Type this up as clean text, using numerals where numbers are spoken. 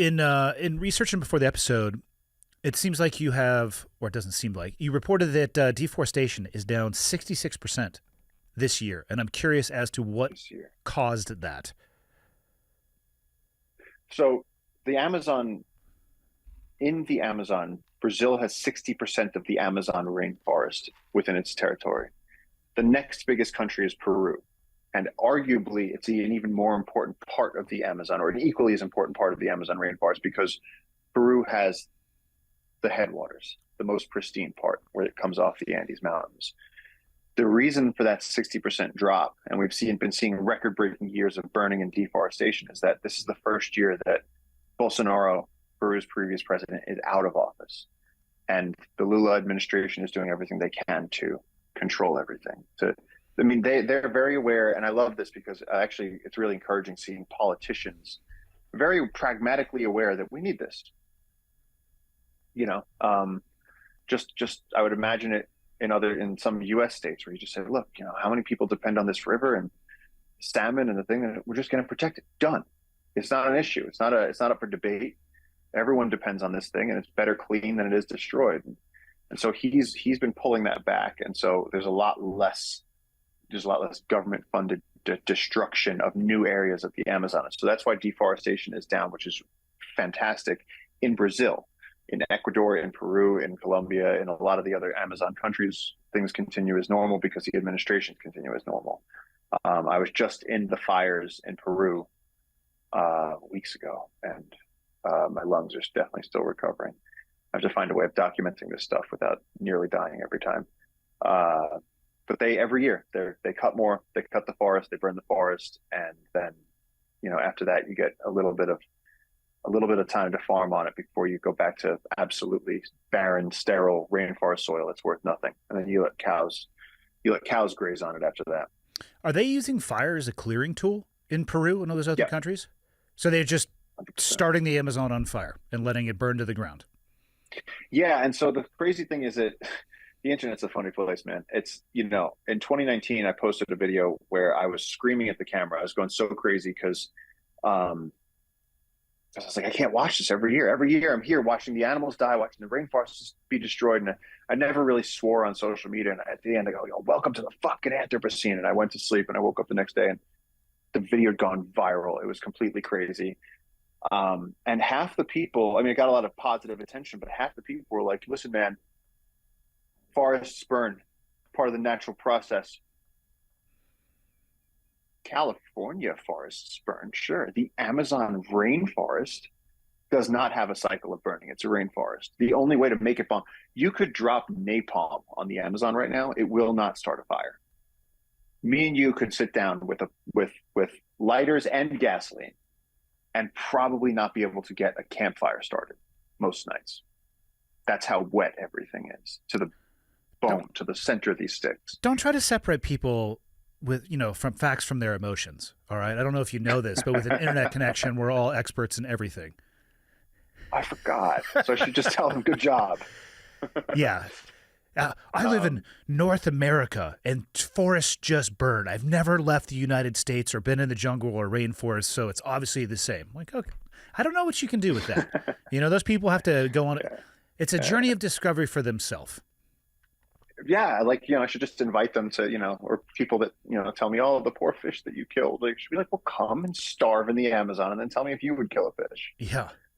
In researching before the episode, it seems like you have, or it doesn't seem like, you reported that deforestation is down 66% this year, and I'm curious as to what this year. caused that. So the Amazon, in the Amazon, Brazil has 60% of the Amazon rainforest within its territory. The next biggest country is Peru. And arguably, it's an even more important part of the Amazon, or an equally as important part of the Amazon rainforest, because Peru has the headwaters, the most pristine part where it comes off the Andes Mountains. The reason for that 60% drop, and been seeing record-breaking years of burning and deforestation, is that this is the first year that Bolsonaro, Peru's previous president, is out of office. And the Lula administration is doing everything they can to control everything. They're very aware, and I love this because actually it's really encouraging seeing politicians very pragmatically aware that we need this. You know, just I would imagine it in some U.S. states where you just say, look, how many people depend on this river and salmon and the thing, and we're just going to protect it. Done. It's not an issue. It's not up for debate. Everyone depends on this thing, and it's better clean than it is destroyed. And so he's been pulling that back, and so there's a lot less government funded destruction of new areas of the Amazon. So that's why deforestation is down, which is fantastic in Brazil. In Ecuador, in Peru, in Colombia, in a lot of the other Amazon countries, things continue as normal because the administrations continue as normal. I was just in the fires in Peru weeks ago, and my lungs are definitely still recovering. I have to find a way of documenting this stuff without nearly dying every time. But every year they cut more, they cut the forest, they burn the forest, and then after that you get a little bit of time to farm on it before you go back to absolutely barren, sterile rainforest soil. It's worth nothing. And then you let cows graze on it after that. Are they using fire as a clearing tool in Peru and all those other countries? So they're just 100%. starting the Amazon on fire and letting it burn to the ground. Yeah. And so the crazy thing is that the internet's a funny place, man. It's, in 2019, I posted a video where I was screaming at the camera. I was going so crazy because, I was like, I can't watch this every year. Every year I'm here watching the animals die, watching the rainforests be destroyed. And I never really swore on social media. And at the end I go, welcome to the fucking Anthropocene. And I went to sleep and I woke up the next day and the video had gone viral. It was completely crazy. And half the people, it got a lot of positive attention, but half the people were like, listen, man, forests burn, part of the natural process. California forests burn, sure. The Amazon rainforest does not have a cycle of burning. It's a rainforest. The only way to make it bomb, you could drop napalm on the Amazon right now. It will not start a fire. Me and you could sit down with lighters and gasoline and probably not be able to get a campfire started most nights. That's how wet everything is, to the bone, to the center of these sticks. Don't try to separate people with from facts from their emotions. All right, I don't know if you know this, but with an internet connection, we're all experts in everything. I forgot, so I should just tell them good job. Yeah, I live in North America, and forests just burn. I've never left the United States or been in the jungle or rainforest, so it's obviously the same. Like, okay, I don't know what you can do with that. Those people have to go on. It's a journey of discovery for themselves. Yeah, I should just invite them to, or people that, tell me, oh, the poor fish that you killed. They should be like, well, come and starve in the Amazon and then tell me if you would kill a fish. Yeah.